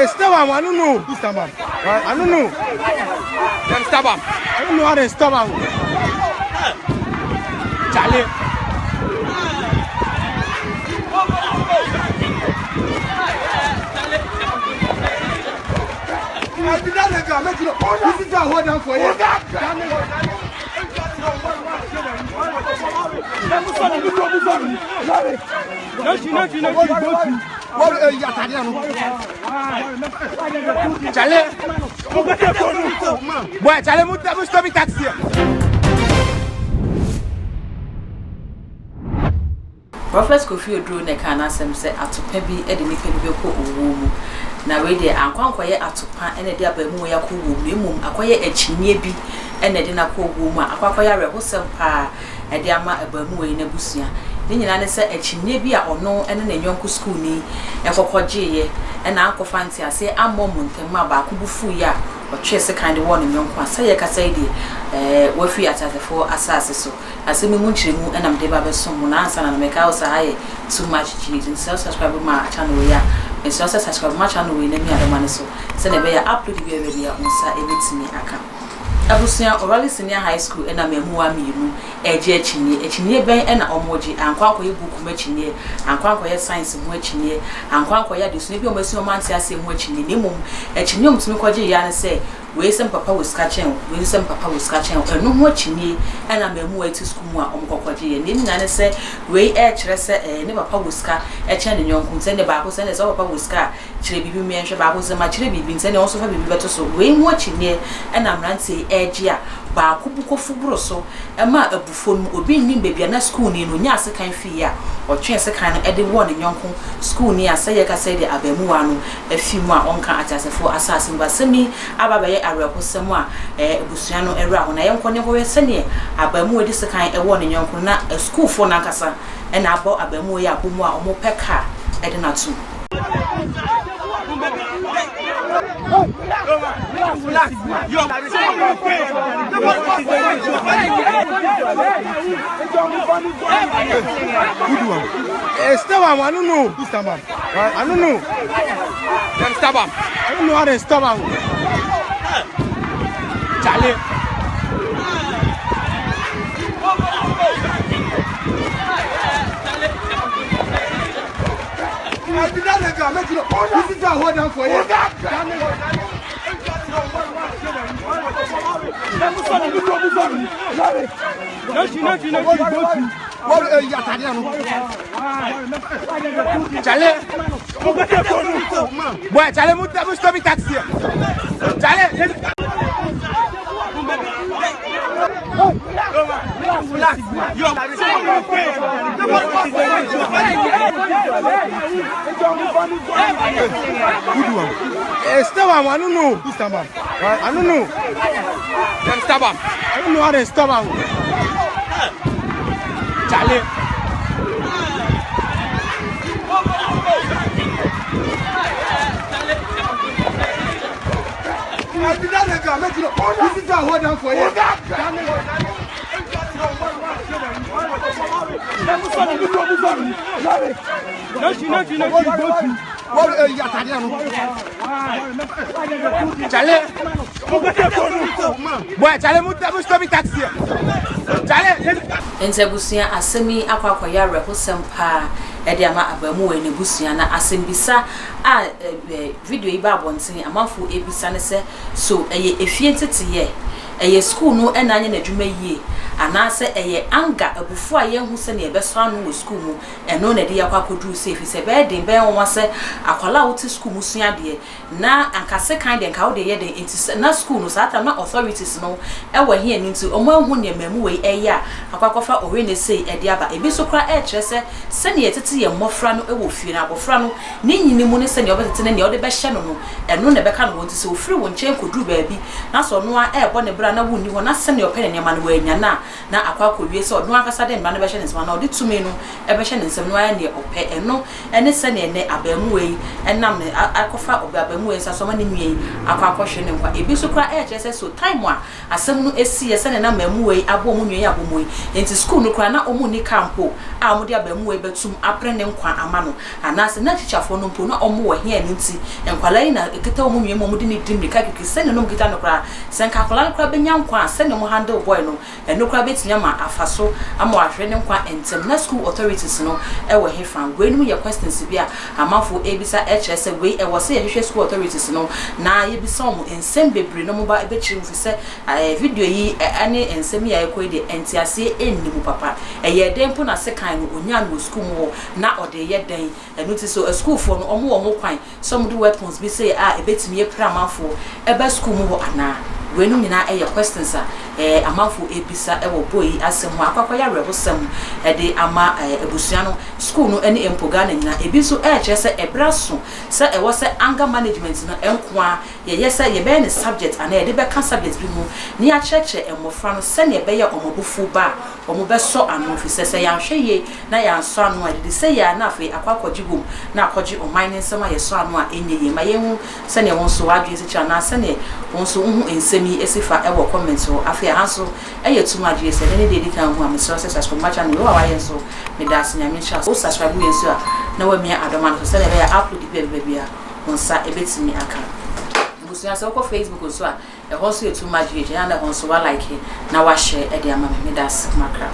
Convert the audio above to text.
Stăbed, I don't know. Stăbed. I don't know. Stăbed. I don't know how to Stăbed. Charlie. This is a hold on for you. Prophet Kofi Oduro ne kana asem se atopa bi e de nipa bi ko owo mu na we de ankwankoye atopa ene de abamu ya ko owo mu emum akoye akyinye bi ene de na ko owo mu akwakoye arehosem pa e de ama abamu we na busua ni nyina ne se akyinye bi a ono ene na nyonko school ni ekokogye ena akofa nti ase amom ntem aba ko bufu ya otwese kind of one nyonko asaye kasa ide wafi atatefo asase so asemi mu nchiremu ena mde ba beso mu na ansa na meka o saye too much cheese so subscribe ma channel ya so subscribe ma channel we na mi adama ne so se na be ya upload bi e ya unsa ebetimi aka abusia orally senior high school ena memu wa mienu eje echinye ben ena omoji ankwankoye buku machinye ankwankoye science mu achinye ankwankoye adesu bi o masi o manti ase mu achinye nemum echinye omtumi kwaje ya ne se we sem papa was catching enu ho achinye ena memu wa ti school mu a omkokwaje ya ne nyina ne se we kire se ne papa was ka eche ne nyonku nse ne ba ko se ne so papa was ka kire bibi mi enhwe ba ko se ma kire bibi nse ne on so fa bibi beto so we ho achinye ena mranti ejia ba kubuko fuburo so ema abufo mu obi nnim bebia na school ni no nya ase kan fi ya otwe ase kan no ede wo ne nyonko school ni aseye ka say de abamu wa no afi mu a onka atasefo asase mbasemi ababaye arekosem a ebusua no ewra ho na yenko ne ho sene abamu edi se kan ewo ne nyonko na school fo na kasa ena abo abamu ya abomu a omo peka ede na tu Stăbed, I don't know. Stăbed. I don't know. Stăbed. I don't know how to Stăbed. Charlie. This is a hold on for you. Charlie. Boy, Charlie, mu stop it taxi. Charlie. Stăbed, I don't know. Stăbed. I don't know. Stăbed. I don't know how to Stăbed. Charlie. This is a hold on for you. Charlie. Boy, Charlie, mu stop it taxi. Charlie. Entebusia asemi akwakoya rehosem pa ede ama abamu we ne busua na asembisa a video iba abonten amanfo ebisa ne se so eye efie ntete ye school no enanye na dwuma yie anase eye anga abufu a ye hu se ne ebeso anu wo school mu eno na de yakwa kodru safe se be den be won se akwala wo ti school mu sua de na ankase kan de nka wo de ye de enti na school no sata na authorities no ewa hia ni nti omo hu ne mamu we eya akwakofa ore ne sei e de aba ebi so kra e kire se ne yetete ye mmofra no ewo fie na abofra no ne nyini mu ne se ne obetete ne ode be hye no no eno ne be ka no won ti se ofiri won chen kodru ba bi na so no a e bo ne bra na wonni ho na se ne opene ne ma no wa nya na akwakowie se odno akasa de ma no be hye ne nsema na ode tumi no e be hye ne nsem no aya ne ope eno ene se ne abamu we yi enam ne akofa obabamu ensa so ma ne nwie akwa ne nkwa ebi so kra SHS so time a asem no esi ye se ne na mamu yi abo mu nwie abo mu yi enti school no kra na omu ni campo a omu de abamu yi betum apre ne nkwa ama no anase na chichafo no mpo na omu wo hia ni nti enkwala yi na eketa omu nwie mu de ni dim ka kiki se ne no kita no kra se nka kwala no kra benya nkwa se ne mo handle boy no eno kra betinya ma afaso ama ahwe ne nkwa entem na school authorities no ewo he fan we no ye questions bi a amafo ebisa SHS we e wo se ye school authorities no na ye bisa omo ensem bebre no mo ba ebechiri mfi se video yi ane ensem ya ekoi de entiase enni mu papa ye den po na se kan no onya no school mo na ode ye den enu ti so school for no omo wo kwan some do weapons bi say ebetimi ye pra amafo ebe school mo ana we no nyina eye questions amafo ebisa ewo boy asem ho akwakoya rebosem de ama ebusua no school no ene empoga na nyina ebi so chese ebraso se ewo se anger management no enkoa ye se ye be ne subject ana ye de be kan subject bi mu ni a cheche emofra no se ne be ye omobufu ba omo be so anu fi se ya hwe ye na ya so anu a de se ya na afi akwakoji gum na akoji o mining sama ye so anu a enye ye ma ye hu se ne won so wadwe se cha na se ne won so hu ensemi esifa ewo comment so afi hanso eye tuma dwe se ne de kan hu am so subscribe ma channel wa ye so me da se nyame cha so subscribe ye so na wa mi adoma so se ne be ya upload bia onsa ebetimi aka busuya se ko Facebook so a e ho so ye tuma dwe na ho so wa like na wa share e de ama me da se makra